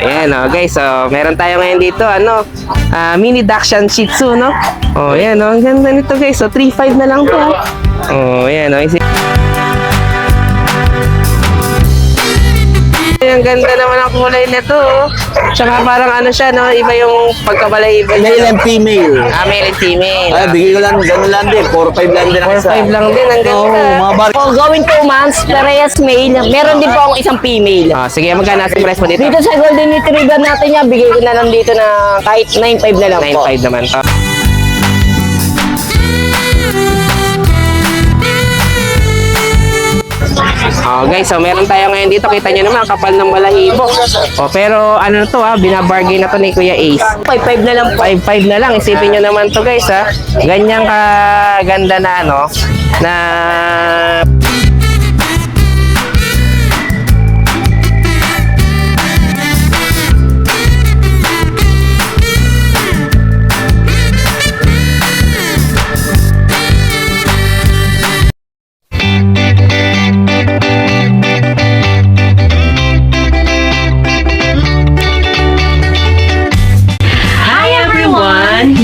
Ayan, guys. So, meron tayo ngayon dito, mini Dachshund Shih Tzu, no? Oh, ayan, ang ganda nito, guys. So, 3.5 na lang to. Oh, ayan, ang ganda naman ang kulay nito. Tsaka parang siya, no? Iba yung pagkabalay. Male and female. Male and female. Bigay ko lang, ganun lang din. 4-5 lang din ang isa. 4.5 lang din, ang ganda. Mga bar. Going 2 months, parehas male. Meron din po akong isang female. Sige, magkano ang price mo dito? Dito sa Golden Retriever natin niya, bigay ko na lang dito na kahit 9.5 na lang po. 9.5 naman. Guys, so meron tayo ngayon dito. Kita nyo naman, kapal ng balahibo. Pero to binabargain na to ni Kuya Ace. 5.5 na lang po. 5.5 na lang. Isipin nyo naman to, guys, ha. Ganyang kaganda na na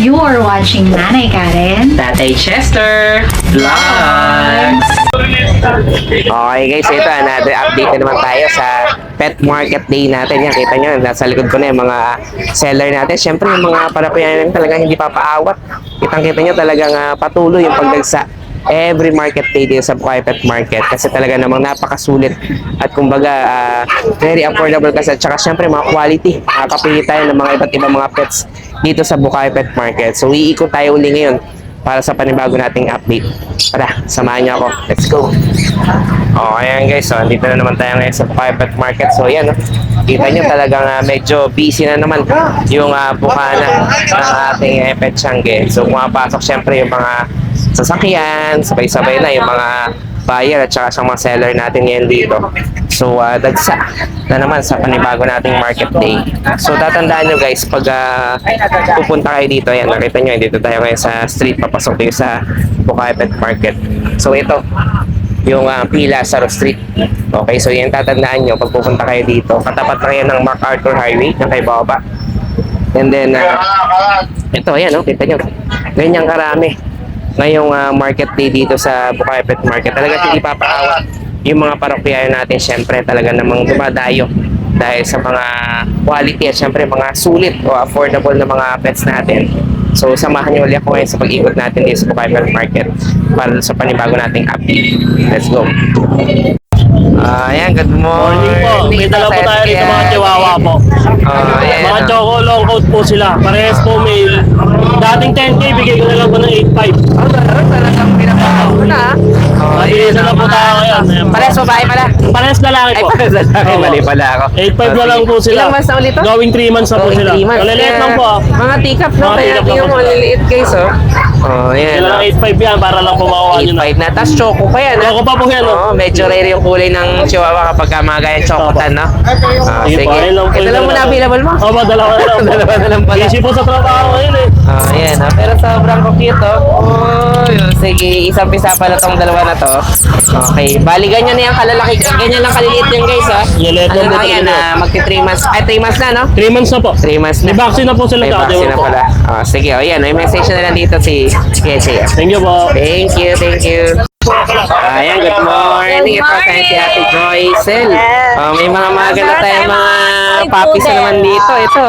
You are watching Nanay Karen, Tatay Chester Vlogs. Okay, guys, ito another update na naman tayo sa pet market day natin. Yan, kita nyo, nasa likod ko na yung mga seller natin. Siyempre, yung mga parapayan talagang hindi papaawat. Kitang-kita nyo talagang patuloy yung pagdagsa every market day dito sa Bukawi Pet Market kasi talaga namang napakasulit at kumbaga very affordable kasi at saka syempre mga quality. Makakapili tayo ng mga iba't ibang mga pets dito sa Bukawi Pet Market. So iikot tayo uli ngayon para sa panibago nating update. Tara, samahan niyo ako. Let's go! Ayan guys, so andito na naman tayo ngayon sa Bukawi Pet Market. So yan, kita nyo talagang medyo busy na naman yung bukana ng ating pet siyangge. So pumapasok syempre yung mga sasakyan, sabay-sabay na yung mga buyer at saka sa mga seller natin ngayon dito. So, dagsa na naman sa panibago nating market day. So, tatandaan nyo guys, pag pupunta kayo dito, ayan, nakita nyo, dito tayo ngayon sa street, papasok kayo sa Bukawi Pet Market. So, ito, yung Pila Saro Street. Okay, so yan tatandaan nyo, pag pupunta kayo dito, katapat na yan ng MacArthur Highway, na kay baba. And then, ito, ayan, kita nyo, ganyang karami ngayong market day dito sa Bukawi Pet Market. Talaga hindi papaawat yung mga parokyayo natin. Syempre talaga namang dumadayo dahil sa mga quality at syempre mga sulit o affordable na mga pets natin. So samahan niyo ulit ako ngayon sa pag-ikot natin dito sa Bukawi Pet Market para sa panibago nating update. Let's go! Ayan, good morning. Morning po. May dala po tayo dito mga chihuahua po. Mga choco long coat po sila. Parehas po male. Dating 10K, bigay ko na lang po ng 8.5. Talagang pinapakaw na. Mabilis na lang po tayo ngayon. Parehas babae pala. Parehas lalaki po. Parehas lalaki. Mali pala ako. 8.5 na lang po sila. Ilang months na ulit to? Going 3 months na po sila. 3 months. Maliliit lang po. Mga teacup, no? Mga Kaya teacup lang yung po. maliliit guys, yan. Sila lang 8.5 yan para lang po makuha nyo na. 8.5 na. Tapos choco pa yan, Choco pa po yan, medyo rare yung kulay ng chihuahua kapag mga gayang chocotan, no? Sige po, ayun lang po Ito yung lang muna dala. available mo? Opo, dalawa na lang po. Dalawa na lang pala. Busy po sa trabaho ngayon eh. Ayan, pero sobrang cute, Sige, isang pisa pala tong dalawa na to. Okay, bali ganyan na yung kalalaki. Ganyan lang kaliliit yung guys, Liliit lang po yan, talaga. magti 3 months. Ay, 3 months na, no? 3 months na po. 3 months na. May vaccine na po sila. May dati, vaccine na po. pala. Sige, yan. May message na lang dito si Keche. Thank you po. Thank you, thank you. Ayan, good morning. Ito tayo si Ate Joycel. May mga maganda tayong mga puppies na naman dito. Ito.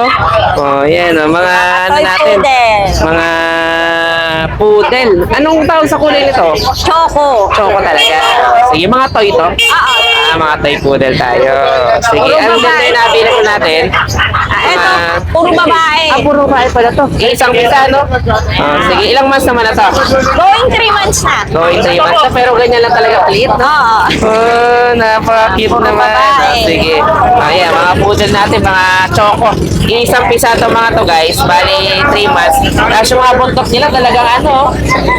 Yan. Mga natin. Mga poodle. Anong tawag sa kulay nito? Choco. Choco talaga. Sige, mga toy to. Mga toy poodle tayo. Sige, anong ganda yung available natin? Ito, puro babae. Puro babae pala to. Isang pisa, no? Sige, ilang months naman na to? Going 3 months na. Going 3 months na, pero ganyan lang talaga cleat, no? Napaka-cute naman. babae. Sige. Ayan, mga poodle natin, mga choco. Isang pisa to mga to, guys. Bali, 3 months. Tapos yung mga buntot nila talagang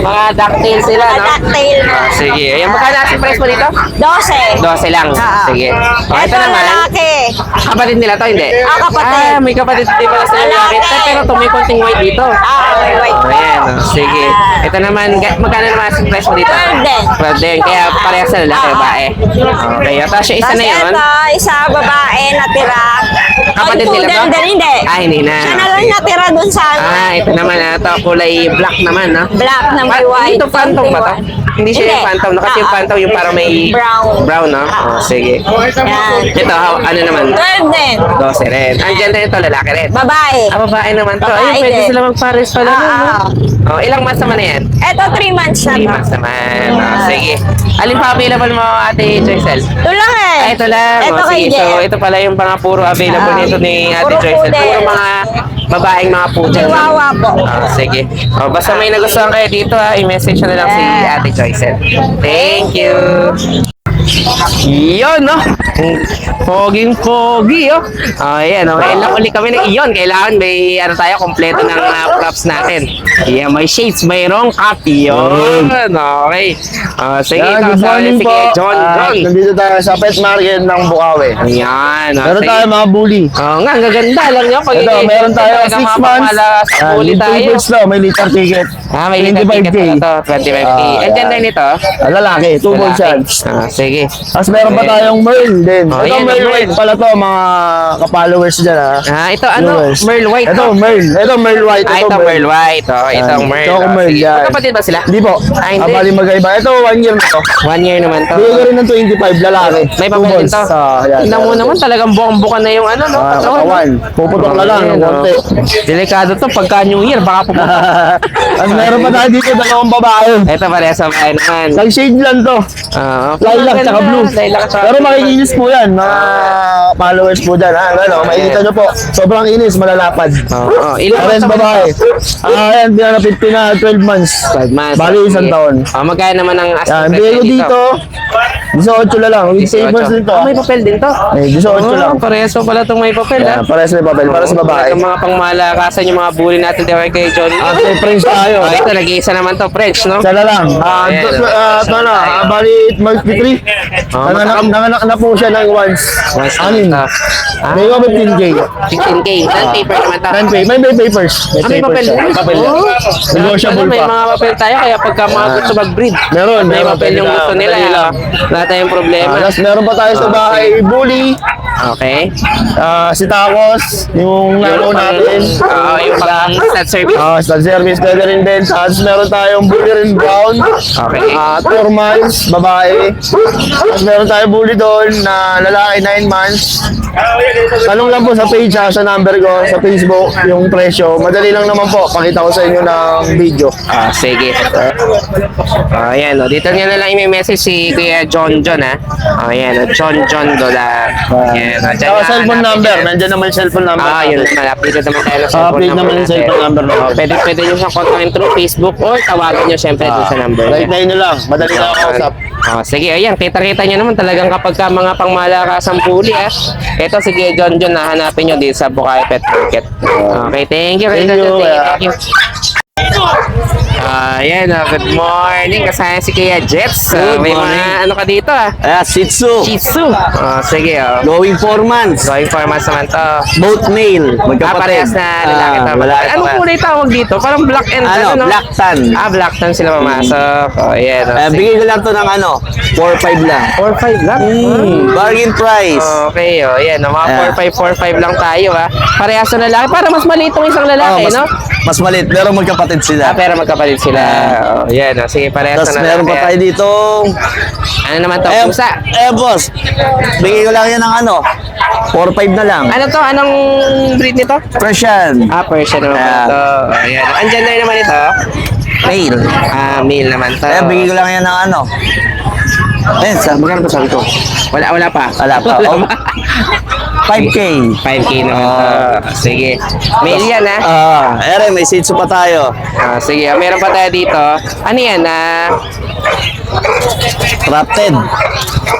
mga ducktail sila, no? Ducktail. Sige. Ayan, magkano natin price mo dito? 12. 12 lang. lang. Sige. Okay, ito Ito naman. lalaki. Kapatid nila to, hindi? Kapatid. Ah, may kapatid din pala sa lalaki. Pero ito, may konting white dito. May white. Ayan, sige. Ito naman, magkano naman ang price mo dito? 12. 12 din. Kaya parehas sa lalaki, babae. Okay, tapos yung isa Tapos na yun. ito, isa babae natira. Kapatid Toy nila poodle to? din, hindi. Ah, hindi na. Siya na lang natira dun sa Ito naman ito, kulay black naman, no? black na may white. Ito phantom ba to? Hindi siya yung phantom, no? Kasi yung phantom yung parang may Brown. brown, no? Oh, sige. Yan. Ito, ano naman? 12 din. 12 rin. Ang gender ito, lalaki rin. Babae. Babae naman to. Babae Ayun, pwede din. sila magpares pala. no? Ilang months naman na yan? Ito 3 months na 3 to. months naman. Sige. Alin pa available mo, Ate Joycel? Ito lang eh. Ito lang. Ito kay Sige. So, Jen. ito pala yung mga puro available nito ni Ate Puro Joycel. poodle. Puro mga babaeng mga poodle. Chihuahua po. Sige. Basta may nagustuhan kayo dito, i-message na lang si Ate Joycel. Thank you. Iyon, no? Foging-fogy, oh. Ayan, oh. Kailangan ulit kami ng iyon. Kailangan may, tayo, kompleto ng props natin. Yeah, may shades, mayroong cap. Iyon. Okay. Sige, Yan, ito, good morning sige, po. John. Nandito tayo sa pet market ng Bukawi. Ayan. Meron tayo mga bully. Oo nga, ang gaganda. Alam nyo, pag Ito, meron tayo 6 months. Huli tayo. Litter daw, may litter ticket. May litter 25K. ticket na to, 25K. And then nito? Lalaki, 2 months yan. Sige. Tapos meron pa tayong Merl din. Oh, Ito yan, Merl Merl. White pala to, mga ka-followers dyan ha. Ito ano? Viewers. Merl White. Ito no? Merl. Ito Merl White. Ito Merl White. Itong Merl. Choco Merl Sige. yan. Magkapatid ba sila? Hindi po. Hindi. Bali magkaiba. Ito 1 year na to. 1 year naman to. Bigay ko rin ng 25 lalaki. May 2 papel din months. to. Yan. Tingnan mo naman talagang buong-buka na yung ano, no? Katawan. Puputok na lang ng konti. Delikado to pagka New Year. Baka pupunta. Tapos meron pa tayo dito dalawang babae. Ito pare sa bahay naman. Nag-shade lang to. Lilac tsaka blue. Lilac tsaka Pero makikinis po yan. Mga followers po dyan. Ano, makikita nyo po. Sobrang inis, malalapad. Ilang Parents months babae. Ayan, pinanapit na 12 months. 12 months. Bali, isang taon. Magkano naman ang Yan, asking bigay ko dito. 18 na lang. With 18. papers din to. May papel din to. May 18 lang. Pareso pala itong may papel, ha? Yan, parehas may papel. Para sa babae. Yung mga pangmalakasan, yung mga bully natin dito kay Johnny. May French tayo. Ito, nag-iisa naman to, French, no? Isa na lang. Ayan, Ito na. Bali, mag-3. Nanganak na po siya ng once. Anin. May 15K. 15K. Non-paper naman to. May papers. May papel din. May papel. Negotiable May pa. mga papel tayo, kaya pagka mga gusto mag-breed. Meron. May papel yung gusto nila. Madali lang. Wala tayong problema. Tapos meron pa tayo sa bahay bully. Okay. Si Tacos. Yung nalo natin. Yung pang stat service. Stud service pwede rin din. Tapos meron tayong bully rin brown. Okay. 4 months, babae. Tapos meron tayong bully doon na lalaki 9 months. Tanong lang po sa page sa number ko, sa Facebook, yung presyo. Madali lang naman po. Pakita ko sa inyo ng video. Sige. Ayan, dito niya na lang i-message si Kuya John, ha? Ayan, John Dola. Ayan, Cellphone number. Nandiyan naman yung cellphone number. Yun naman. Update naman tayo ng cellphone Update naman yung cellphone number natin. Pwede nyo siyang kontakin through Facebook or tawagan nyo syempre dun sa number. Right na nyo lang. Madali lang ako usap. Sige, ayan, kita-kita nyo naman talagang kapag ka mga pangmalakasang puli, Ito, sige, John, nahanapin nyo dito sa Bukawi Pet Market. Okay, thank you. Thank you. Thank you. Ayan, good morning. Kasama si Kuya Jets. May mga ano ka dito, Shih Tzu. Shih Tzu. Sige, Going 4 months. Going for months naman to. Both male. Parehas na lalaki to. Anong kulay tawag dito? Parang black and no? Black tan. Black tan sila pumasok. Ayan. Bigay ko lang to ng 4-5 lang. 4-5 lang. Bargain price. Okay, ayan. Mga 4-5 lang tayo, Parehas na lalaki. Para mas maliit yung isang lalaki, no? Mas maliit, pero magkapatid sila. Pero magkapalit sila. Ayan, sige, parehas Tapos na lalaki. meron pa tayo dito. Ano naman to? Pusa. Boss. Bigay ko lang yan ng 4-5 na lang. Ano to? Anong breed nito? Persian. Persian naman Ayan. ito. Ayan. Ang gender naman ito? Male. Male naman to. Bigay ko lang yan ng magkano ba sabi ko? Wala pa. Wala pa. 5K. 5K naman to. Sige. Male yan, May Shih Tzu pa tayo. Sige, meron pa tayo dito. Ano yan? Crafted.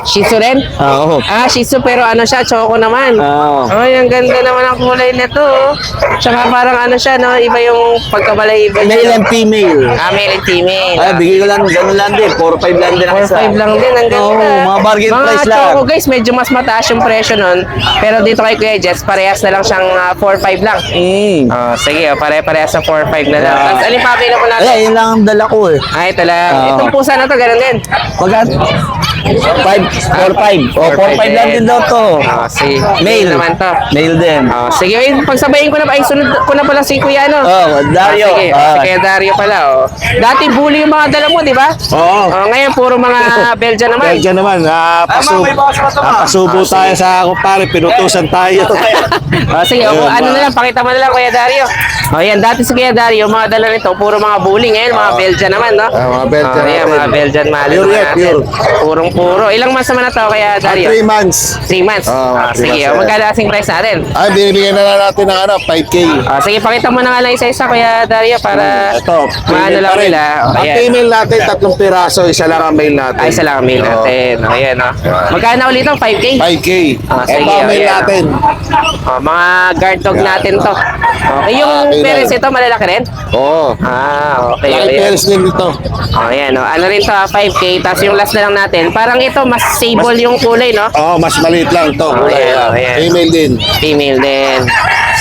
Shih Tzu rin? Oo. Ah, Shih Tzu pero ano siya, choco naman. Oo. Ay, ang ganda naman ang kulay nito. Oh. Tsaka parang ano siya, no? Iba yung pagkabalay iba Male niya. and female. Ah, male and female. Ay, bigay ko lang, ganun lang din. 4-5 lang din ang isa. 4-5 lang din, ang ganda. Oo, mga bargain price lang. Choco guys, medyo mas mataas yung presyo nun. Pero dito kay Kuya Jess, parehas na lang siyang 4-5 lang. Sige, pare-parehas sa 4-5 na lang. Yeah. Tapos alin pa available natin? Ay, yun lang ang dala ko eh. Ay, ito lang. Oo. Itong pusa na to, ganun din. Pagkat? 4-5. O, 4-5 lang din daw to. Si Male. naman to. Male din. Sige, ayun, pagsabayin ko na ba? Ay, sunod ko na pala si Kuya, no? Oh, Dario. Sige, si Kuya Dario pala, oh. Dati bully yung mga dala mo, di ba? Oo. Ngayon, puro mga Belgian naman. Belgian naman, pasubo tayo sa kumpare, pinutusan tayo. Sige, ano na lang, pakita mo na lang, Kuya Dario. Yan, dati si Kuya Dario, mga dala nito, puro mga bully. Ngayon, mga Belgian naman, no? Mga Belgian Yan, natin. mga Belgian mali Pure yan, natin. pure. Purong-puro. Ilang months naman na to, Kuya Dario? 3 months. 3 months. Sige, magkano kasing price natin? Ay, binibigyan na lang natin ng 5K. Sige, pakita mo na nga lang isa-isa, Kuya Dario, para Ito, maano lang nila. Ang Ayan. female natin, 3 piraso, isa lang ang male natin. Ay, isa lang ang mail natin. Ayan, no? Magkano ulit ito? 5K? 5K. Sige, Ito ang male ayan. natin. Mga guard dog natin to. Okay, yung Okay na. parents ito, malalaki rin? Oo. Okay. Laki Ayan. peres din ito. Ayan, no? Ano rin to, 5K. Tapos yung last na lang natin, parang ito, mas sable yung kulay, no? Oo, mas maliit lang ito. Ayan, ayan. Female din. Female din.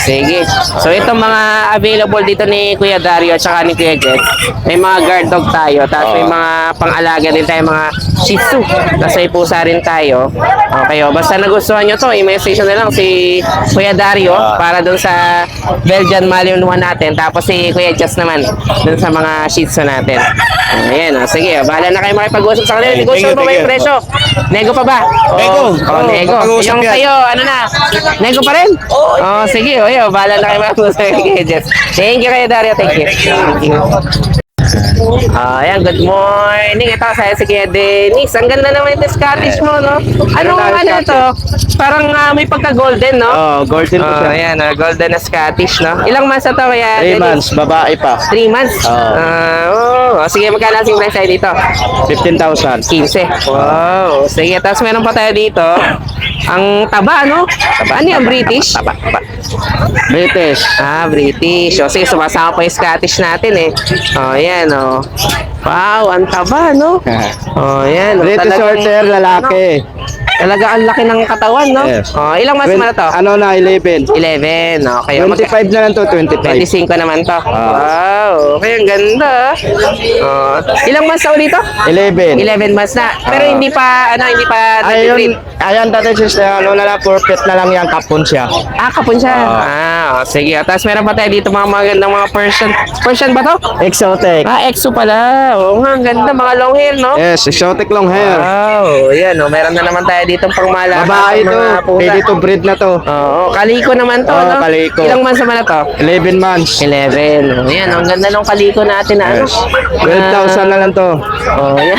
Sige. So itong mga available dito ni Kuya Dario at saka ni Kuya Jet, may mga guard dog tayo, tapos may mga pang-alaga din tayo, mga Shih Tzu. Tapos may pusa rin tayo. Okay, basta nagustuhan nyo to, i-message nyo na lang si Kuya Dario para dun sa Belgian Malinois natin. Tapos si Kuya Jet naman dun sa mga Shih Tzu natin. Ayan, sige. Bahala na kayo makipag-usap sa kanila. Negosyo pa ba yung presyo? Nego pa ba? Nego. Nego. Kapag-usap Yung yan. kayo, ano na? Nego pa rin? Sige. Bahala na kayo makipag-usap sa Kuya Jet. Thank you kayo, Dario. Thank you. Ayan, good morning. Ito kasi si Kuya Dennis. Ang ganda naman ito Scottish mo, no? Anong ano ito? Parang may pagka-golden, no? Golden po siya. Ayan, golden na Scottish, no? Ilang months na to, Kuya 3 Dennis? months, babae pa. 3 months? Sige, magkano ang price tayo dito? 15,000. 15. Wow. Sige, tapos meron pa tayo dito. Ang taba, no? Ano yan, British? British. British. Sige, sumasama pa yung Scottish natin eh. Yan, Wow, ang taba, no? Yan. British Shorthair, lalaki. Talaga ang laki ng katawan, no? Yes. Ilang months naman na to? Ano na, 11. 11. Okay. 25 na lang to, 25. 25 naman to. Wow. Okay, ang ganda. Ilang months na ulit to? 11. 11 months na. Pero hindi pa Ayun, ayan dati sister, ano na lang, perfect na lang yan, kapon siya. Kapon siya. Sige. Tapos meron pa tayo dito mga magandang mga Persian. Persian ba to? Exotic. EXO pala. Oo nga, ang ganda. Mga long hair, no? Yes, exotic long hair. Wow. Yan, meron na naman tayo dito pang malakas. Babae to, pwede to breed na to. Kaliko naman to, no? Kaliko. Ilang months naman na to? 11 months. 11. Yan, ang ganda ng kaliko natin na ano. 12,000 na lang to. Yan.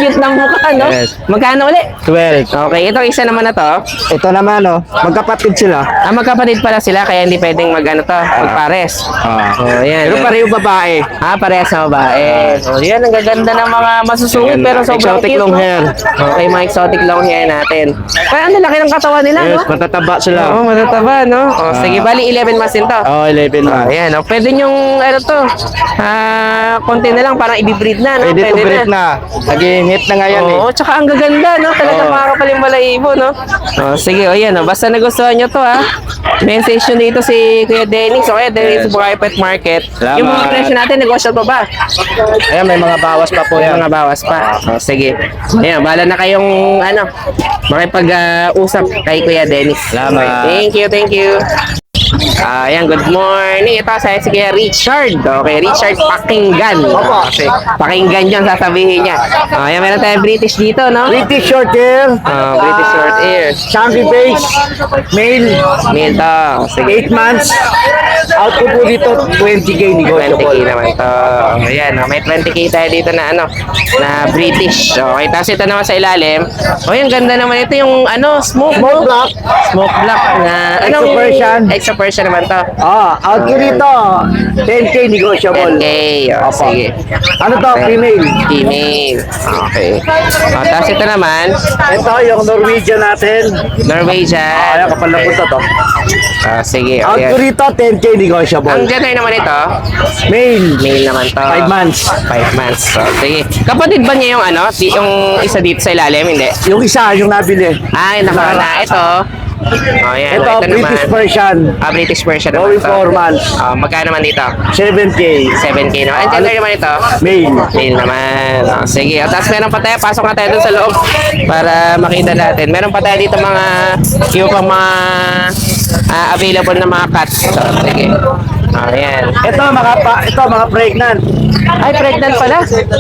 Cute ng mukha, no? Yes. Magkano ulit? 12. Okay, ito isa naman na to. Ito naman, magkapatid sila. Magkapatid pala sila, kaya hindi pwedeng magpares. Yan. Pero pareho babae. Parehas na babae. Yan, ang gaganda ng mga masusungit pero sobrang Exotic cute. long no? hair. Okay, mga exotic long hair natin. Kaya ang laki ng katawan nila, Yes, no? matataba sila. Matataba, no? Sige, bali 11 months din to. 11 months. Ayan, pwede nyong, konti na lang, parang i-breed na, no? Pwede to breed na. Nag-init na nga yan Oo, tsaka ang gaganda, no? Talaga makakapaling balahibo, no? Sige, ayan, basta nagustuhan nyo to, message nyo dito si Kuya Dennis. Okay, Dennis Bukayo Pet Market. Salamat. Yung mga presyo natin, negosyable pa ba? Ayan, may mga bawas pa po May yan. mga bawas pa. Sige. Ayan, bahala na kayong, makipag-usap kay Kuya Dennis. Salamat. Okay, thank you. Ayan, good morning. Ito sa si Kuya Richard. Okay, Richard Pakinggan. Okay, Pakinggan yung sasabihin niya. Ayan, meron tayong British dito, no? British short hair. British short hair. Chunky face. Male. Male to. Sige. 8 months. Out ko po dito, 20K 20k negotiable. naman to. Ayan, may 20k tayo dito na na British. Okay, tapos ito naman sa ilalim. Ang ganda naman ito yung smoke Smoke black. Smoke black na Exo Persian. Exo Persian version naman to. Out ko dito, 10K negotiable. 10K. Oh, sige. Ano to, female? Female. Okay. Tapos ito naman, Ito yung Norwegian natin. Norwegian. Kapal na punta to. Sige. Out ko Ayan. rito, 10K negotiable. Ang gender naman ito, Male, male naman to. 5 months. 5 months. So, sige. Kapatid ba niya yung ano? Yung isa dito sa ilalim? Hindi. Yung isa, yung nabili. Ay, nakakana. Ito. Oh, yan. Ito, British version. British version Going naman to. 4 months. Magkano naman dito? 7K. 7K naman. Ang gender naman ito? Male. Male naman. Sige. Tapos meron pa tayo. Pasok na tayo dun sa loob para makita natin. Meron pa tayo dito mga yung pang mga available na mga cats. So, sige. Ayan. Ito, mga pregnant. Ay, pregnant pala.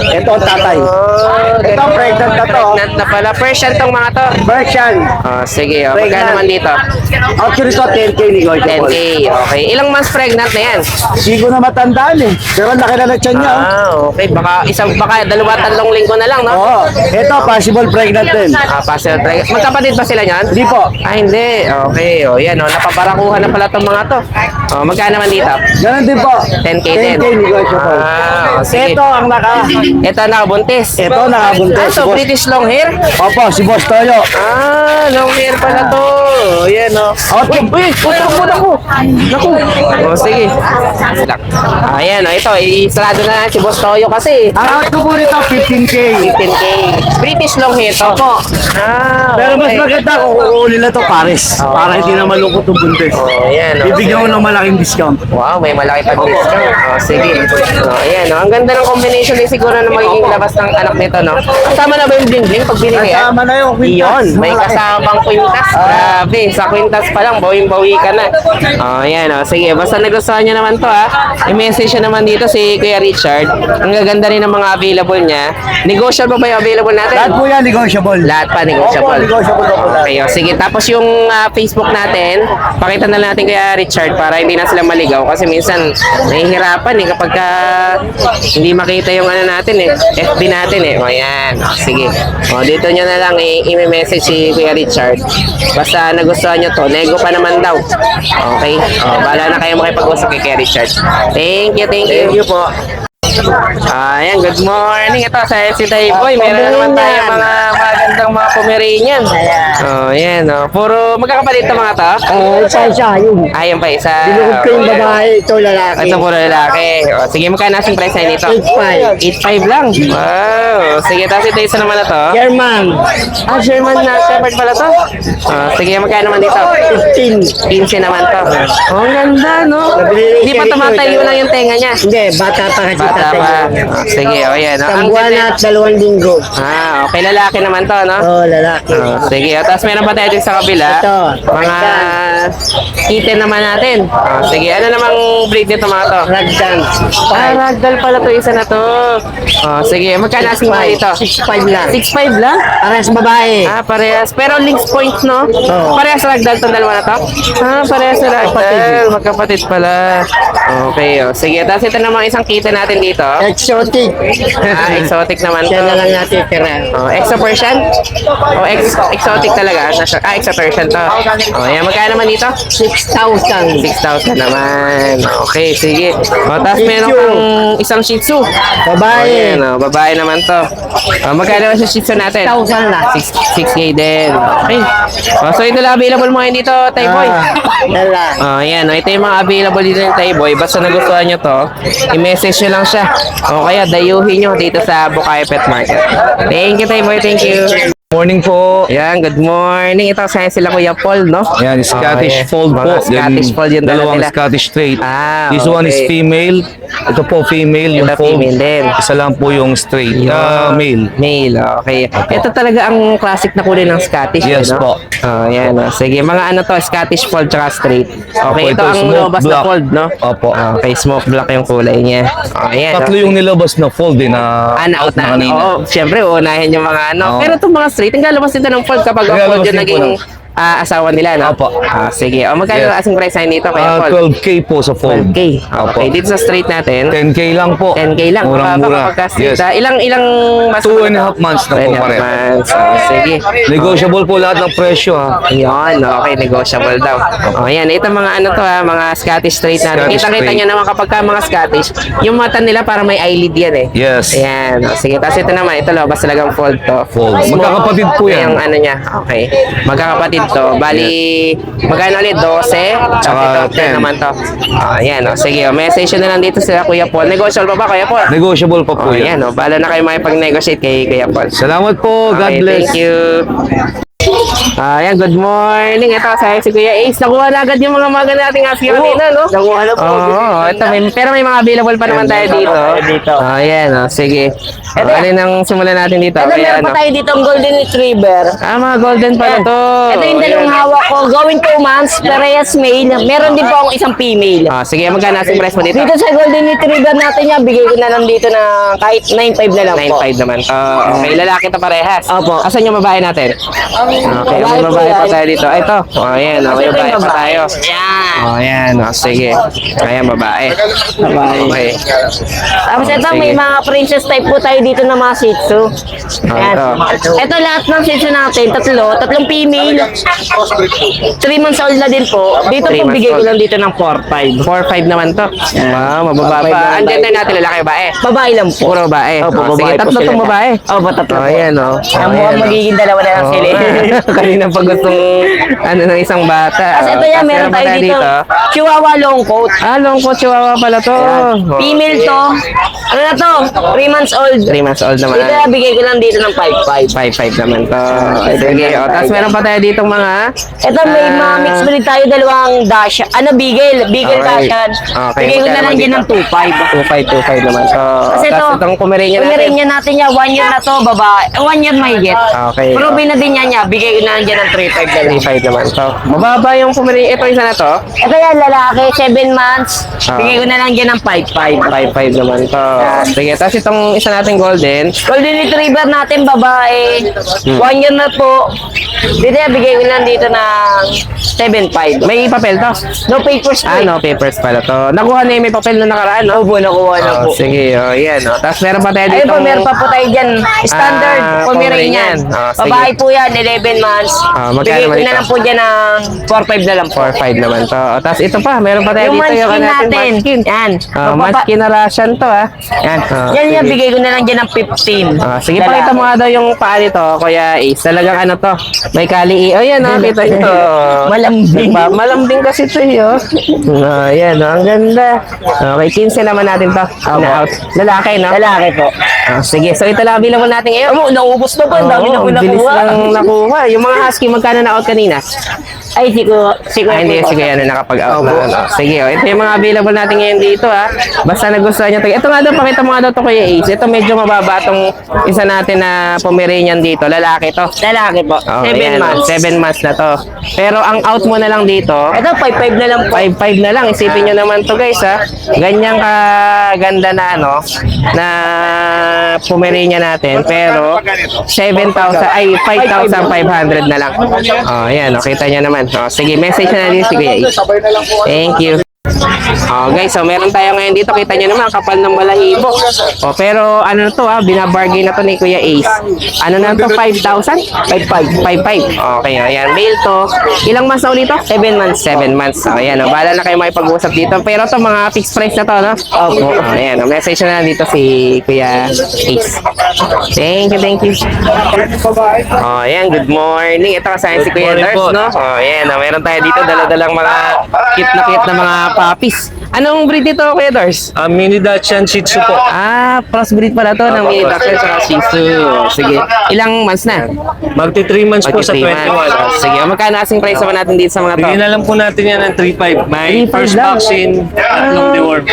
Ito ang tatay. Ito, pregnant na to. Pregnant na pala. Persian tong mga to. Version. Sige. Magkano Pregnant. naman dito? Out ko dito, 10K negotiable. 10K. Okay. Ilang months pregnant na yan? Hindi ko na matandaan eh. Pero laki na ng tiyan niya. Okay. Baka 2-3 linggo na lang, no? Oo. Ito, possible pregnant din. Partial pregnant. Magkapatid ba sila niyan? Hindi po. Hindi. Okay. Yan. Napaparakuhan na pala tong mga to. Magkano naman dito? Ganun din po. 10K din. 10K negotiable. Sige. Ito ang Ito nakabuntis. Ito nakabuntis. So, British long hair? Opo, si Boss Toyo. Long hair pala to. Yan, no? Uy, putak ko. Naku. Sige. Ayan, ito. Isarado na si Boss Toyo kasi. Ang out ko po nito, 15K. 15K. British long hair to. Opo. Okay. Pero mas maganda kung kukunin na to Paris. Para hindi na malungkot yung buntis. Ayan, okay. Bibigyan ko ng malaking discount. Wow, may malaki pa discount. Sige. Ayan, Ang ganda ng combination din siguro na magiging labas ng anak nito, no? Kasama na ba yung bling-bling pag binili? Kasama na yung quintas. Iyon, may kasamang kwintas. Grabe, sa kwintas pa lang, bawing-bawi ka na. Ayan, sige. Basta nagustuhan nyo naman to, ha. I-message nyo naman dito si Kuya Richard. Ang gaganda rin ng mga available niya. Negotiable ba yung available natin? Lahat po yan negotiable. Lahat pa negotiable. Opo, negotiable po lahat. Okay, sige. Tapos yung Facebook natin, pakita na natin kaya Richard para hindi na sila maligaw kasi minsan nahihirapan eh kapag hindi makita yung ano natin eh, FB natin eh. O yan, sige. Dito nyo na lang i-message si Kuya Richard. Basta nagustuhan nyo to, nego pa naman daw. Okay? Bahala na kayo makipag-usap kay Kuya Richard. Thank you, thank you. Thank you po. Ayan, good morning. Ito sa si Boy. Meron na naman tayo mga magandang mga Pomeranian. Ayan, puro magkakapatid ito mga to. Isa, yun. Ayun pa, isa. Binukod ko yung babae, ito lalaki. Ito puro lalaki. Sige, magkano asing price na nito? 8.5. 8.5 lang. Wow. Sige, tapos ito isa naman na to. German, Sherman na Shepherd pala to. Sige, magkano naman dito? 15. 15 naman to. Ang ganda, no? Hindi pa tumatayo lang yung tenga niya. Hindi, bata pa kasi Bata tatay. pa. Sige, yan. Isang buwan at 2 linggo. Okay, lalaki naman to, no? Oo, lalaki. Sige, tapos meron pa tayo din sa kabila. Ito. Mga kitten naman natin. Sige, ano namang breed nito mga to? Ragdan. Ragdoll pala to, isa na to. Sige, magkano asing mga dito? 6.5 lang. 6.5 lang? Parehas babae. Parehas. Pero links points, no? Oo. Parehas ragdoll tong dalawa na to? Parehas na ragdoll. Magkapatid pala. Okay, sige. Tapos ito namang isang kitten natin dito. Exotic. Exotic naman to. Siya na lang natin tira. Exo Persian? Exotic talaga? Exo Persian to. Yan. Magkano naman dito? 6,000. 6,000 naman. Okay, sige. Tapos Shih meron Tzu. kang isang Shih Tzu. Babae. Ayan, babae naman to. Magkano sa Shih Tzu natin? 6,000 lang. 6K din. Okay. So ito lang available mo ngayon dito, Tayboy. Lala. Ayan, ito yung mga available dito ng Tayboy. Basta nagustuhan nyo to, i-message nyo lang siya. O kaya dayuhin nyo dito sa Bukayo Pet Market. Thank you, Tayboy. Thank you. Morning po. Ayan, good morning. Ito sa sila Kuya Paul, no? Yan, Scottish Fold Mga po. Scottish Fold yung dala Dalawang nila. Scottish straight. okay. This one is female. Ito po female, yung Ito fold. female din. Isa lang po yung straight. Male. Male, okay. Ito talaga ang classic na kulay ng Scottish, Yes no? po. Yan. Sige, mga ano to, Scottish Fold tsaka straight. Okay, Opo, ito ito, ang smoke lobas na black. fold, no? Opo. Okay, smoke black yung kulay niya. Ayan. Tatlo yung nilabas na fold na out na. kanina. Oo, syempre, unahin yung mga ano. Oo. Pero itong mga straight, ang lalabas nito ng fold kapag ang Lalabas fold yung din po naging asawa nila, no? Opo. Sige. O, magkano Yes. asking price na dito, Kuya Paul? 12K po sa fold. 12K. Opo. Okay, dito sa street natin, 10K lang po. 10K lang. Murang-mura. Pagka-street, Yes. Ilang mas 2.5 months na po 2.5 pareho. months. Sige. Negotiable po lahat ng presyo ha. Ayun, okay, negotiable daw. O, yan, ito mga ano to ha, mga Scottish straight natin. Scottish Kita-kita straight. nyo naman kapag ka mga Scottish, yung mata nila para may eyelid yan eh. Yes. Ayan, o, sige. Tapos ito naman, ito lo, basta talagang fold to. Fold. Magkakapatid po yan. Yung ano niya, okay. Magkakapatid to. Bali, magkano ulit? 12? Tsaka ito, 10 10 naman to. Ayan, o, sige. O, message nyo na lang dito sa Kuya Paul. Negotiable pa ba, Kuya Paul? Negotiable pa po O, yan. yan, o. Bala na kayo makipag-negotiate kay Kuya Paul. Salamat po. God Okay, bless. thank you. Ayan, good morning. Ito, sa si Kuya Ace. Nakuha na agad yung mga maganda nating ask kanina, no? Nakuha na po. Oo, ito, pero may mga available pa naman tayo dito. Ayan, sige. Alin ang simulan natin dito? Ito, Kaya, meron pa tayo dito ang golden retriever. mga golden pala to. Ito yung dalawang hawak ko. Going 2 months, parehas male. Meron din po akong isang female. Sige, magkano asking price mo dito? Dito sa golden retriever natin yan, bigay ko na lang dito na kahit 9.5 na lang po. 9.5 naman. Okay, lalaki to parehas. Opo. Asan yung babae natin? Okay, may babae pa tayo dito. Ito. Ayan, may babae pa tayo. Yan. Ayan, sige. Ayan, babae. Okay. Tapos ito, may mga princess type po tayo dito na mga Shih Tzu. Yan. Ito. Ito lahat ng Shih Tzu natin, tatlong female. 3 months old na din po. Dito 3 po months bigay ko old. lang dito ng 4.5. 4.5 naman to. Mababa pa. Ang gender natin, lalaki babae. Babae lang po. Puro babae. Opo, Sige, babae po tatlo sila. tong babae. Opo, tatlo. Ayan, Ang mukhang magiging dalawa na lang sila. Kanina pa gustong ng isang bata. Tapos ito yan, meron tayo dito. Chihuahua long coat. Long coat chihuahua pala to. Female to. Ano na to? 3 months old. 3 months old naman. Dito na bigay ko lang dito ng 5.5. 5.5 naman to. Sige, tapos meron pa tayo dito mga Ito may mga mixed breed tayo, dalawang dash. Ano, Beagle. Beagle Okay. Dashan. Okay, Bigay ko na magkano lang dyan dito? ng 2.5. 2.5 naman to. Kasi ito, Tapos itong Pomeranian natin. Pomeranian natin niya, 1 year na to, babae. 1 year mahigit. Okay. Probe na din niya, bigay ko na lang dyan ng 3.5 na lang. 3.5 naman to. Mababa yung Pomeranian. Ito isa na to. Ito yan, lalaki, 7 months. Ah. Bigay ko na lang dyan ng 5.5. 5.5 naman to. Sige, tapos itong isa natin golden. Golden Retriever natin, babae. 1 year na po. Dito yan, bigay ko lang dito ng 7.5. May papel to. No papers po. No papers pala to. Nakuha na yung may papel na nakaraan, no? Opo, nakuha na po. Sige, yan. Tapos meron pa tayo dito. Ayun po, meron pa po tayo dyan. Standard, Pomeranian. Pomeranian. Sige. Babae po yan, 11 months. Magkano Bigay ko naman na ito? lang po dyan ng 4.5 na lang po. 4.5 naman to. Tapos ito pa, meron pa tayo Yung dito yung munchkin natin. munchkin. Yan. Munchkin na Russian to, ha? Yan. Yan, sige. bigay ko na lang dyan ng 15. Sige, pakita mo nga daw yung paa nito, Kuya Ace. Talagang ano to, may kali. Oh, yan, kita ito. Malambing. Malambing kasi ito, oh. Yan, ang ganda. Okay, 15 naman natin to. Na out. Lalaki, no? Lalaki po. Sige, so ito lang available natin ngayon. Naubos na po. Ang dami na po ang bilis nakuha. lang nakuha. Yung mga husky, magkano na out kanina? Ay, siguro. Hindi, sige, ano, nakapag-out na. Ano. Sige, ito yung mga available natin ngayon dito, ha. Basta nagustuhan nyo. Ito nga daw, pakita mo nga daw to, Kuya Ace. Ito medyo mababa tong isa natin na Pomeranian dito. Lalaki to. Lalaki po. 7 months. 7 months na to. Pero ang out mo na lang dito, Ito, 5.5 na lang po. 5.5 na lang. Isipin nyo naman to, guys, ha. Ganyang kaganda na, ano, na Pomeranian natin. Pero 7,000, ay 5,500 na lang. Oh, yan. Kita nyo naman. Sige, message na din si Kuya Ace. Thank you. Guys, so meron tayo ngayon dito. Kita nyo naman, kapal ng balahibo. Pero ano na to, binabargain na to ni Kuya Ace. Ano na to, 5,000? 5,500. Okay, ayan. Mail to. Ilang months na ulit to? 7 months. 7 months. Ayan, bahala na kayo makipag-usap dito. Pero to, mga fixed price na to, no? Opo. Ayan, message na lang dito si Kuya Ace. Thank you, thank you. Ayan, good morning. Ito kasama si Kuya morning Dars, po. no? Ayan, meron tayo dito, dala-dalang mga cute na mga puppies. Anong breed ito, Kuya Dars? Mini Dachshund Shih Tzu po. Crossbreed pala to ng mini Dachshund sa Shih Tzu. Sige. Ilang months na? Magti 3 months po sa 3 21. Sige. Magkano asking price naman natin dito sa mga to? Bigyan na lang po natin yan ng 3.5. May 3.5 first lang. vaccine, tatlong deworm.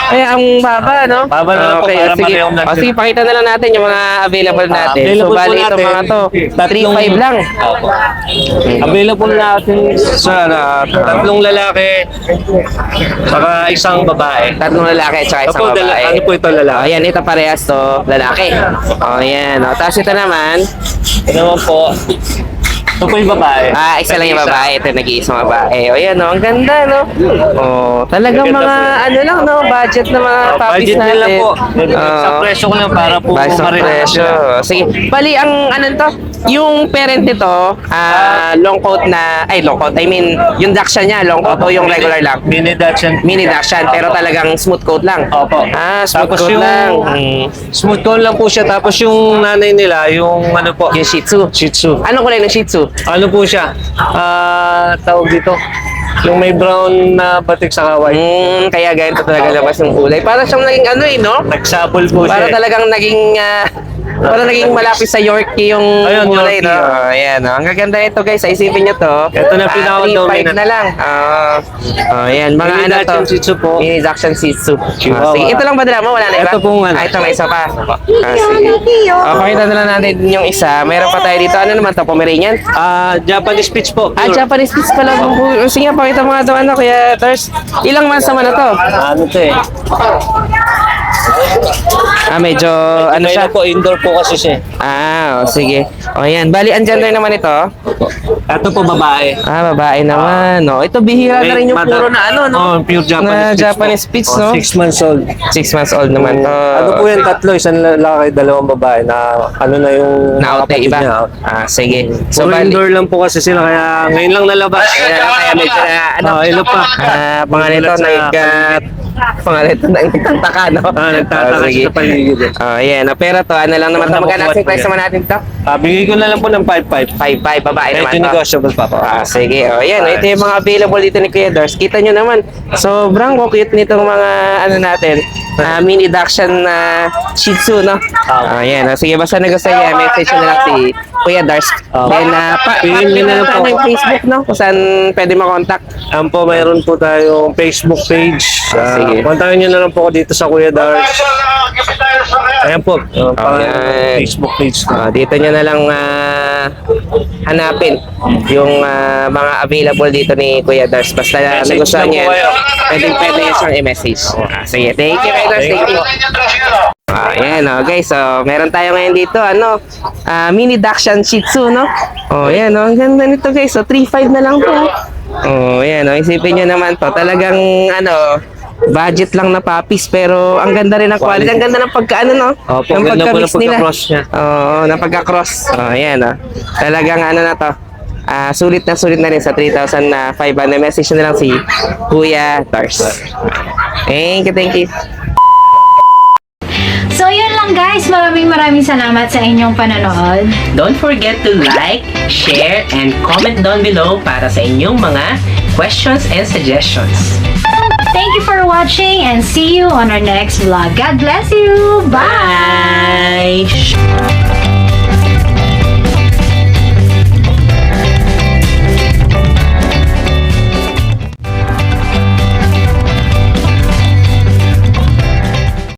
Ay, ang baba, no? Baba na lang po, Okay, para sige. parehong lang Sige, pakita na lang natin yung mga available natin. So, Available po bali ito natin. mga to. 3.5 lang. Opo. Available natin sa tatlong lalaki, saka isang babae. Tatlong lalaki at saka isang Opo, babae. ano po ito lalaki? Ayan, ito parehas to, lalaki. Ayan. Tapos ito naman, Ito naman po, Ito po yung babae. Isa lang yung babae. Ito nag-iisang babae. O yan, no? Ang ganda, no? Talagang Maganda mga, po. ano lang, no? Budget na mga puppies Budget natin. nila po. Sa presyo ko lang para po Basta ma-relax presyo. sila. Sige. Bali, ang ano to, yung parent nito, long coat na, long coat. I mean, yung Dachshund niya, long coat o yung regular lang. Mini Dachshund. Mini Dachshund, pero talagang smooth coat lang. Opo. Smooth Tapos coat yung lang. smooth coat lang po siya. Tapos yung nanay nila, yung ano po, Yung Shih Tzu. Shih Tzu. Anong kulay ng Shih Tzu? Ano po siya? Tawag dito. Yung may brown na batik sa white. Kaya ganito talaga labas yung kulay. Para siyang naging ano no? Nagsabol po Para siya. talagang naging para naging malapit sa Yorkie yung Ayun, kulay, Yorkie, no? Ayan, no? Ang gaganda nito, guys. Isipin nyo to. Ito na pinaka-dominant. 3.5 na lang. Ayan, mga Mini ano to. Dachshund Shih Tzu po. Mini Dachshund Shih Tzu. Chihuahua. Sige, ito lang ba dala mo? Wala na iba? Ito pong ano. Ito may isa pa. Sige. Pakita na lang natin yung isa. Meron pa tayo dito. Ano naman to? Pomeranian? Japanese Spitz po. Pure. Japanese Spitz pala. Sige, pakita mo nga ito. Ano, kaya Tars. Ilang months naman na to? Ano to eh? Medyo ano siya? po, indoor po kasi siya. Sige. Yan. Bali, ang gender naman ito. Ito po babae. Babae naman. Ito bihira na rin yung puro na ano, no? Pure Na Japanese Spitz Japanese Spitz, no? 6 months old. 6 months old naman to. Ano po yan, tatlo, isang lalaki, dalawang babae na ano na yung Na-out na kapatid iba? niya. Sige. So, So, bali, indoor lang po kasi sila, kaya ngayon lang nalabas. kaya medyo na, ano, Ilo pa. pangalan ito, pangalan ito, nagtataka, no? Nagtataka Sige. siya sa paligid. Yan. Pero to, ano lang naman to, magkano ang price naman natin to? Bigay ko na lang po ng 5-5. 5.5, babae naman Medyo to. negotiable pa po. Sige, yan. Ito yung mga available dito ni Kuya Dars. Kita nyo naman. Sobrang cute nitong mga ano natin. Mini Dachshund na Shih Tzu, no? Yan. Sige, basta nagustuhan niya. Message nyo na lang si Kuya Dars. Then, Piliin nyo na lang po. yung Facebook, no? Kung saan pwede makontakt. Po, mayroon po tayong Facebook page. Sige. Kontakin nyo na lang po ako dito sa Kuya Dars. Ayan po. Ayan. Facebook page ko. Dito nyo na lang hanapin yung mga available dito ni Kuya Dars. Basta Message nagustuhan lang niya, po kayo. pwede nyo siyang i-message. Sige, thank you, Kuya Dars. Thank you. Ayan, guys. So, meron tayo ngayon dito, Mini Dachshund Shih Tzu, no? Ayan, ang ganda nito, guys. So, 3.5 na lang to. Ayan, isipin nyo naman to. Talagang, budget lang na puppies, pero ang ganda rin ng quality. Ang ganda ng pagkaano, no? Opo, Ng ganda po ng pagka-mix nila. pagka-cross niya. Na pagka-cross. Ayan, talagang na to. Sulit na rin sa 3,500. Message na lang si Kuya Dars. Thank you. So yun lang guys, maraming salamat sa inyong panonood. Don't forget to like, share, and comment down below para sa inyong mga questions and suggestions. Thank you for watching and see you on our next vlog. God bless you! Bye!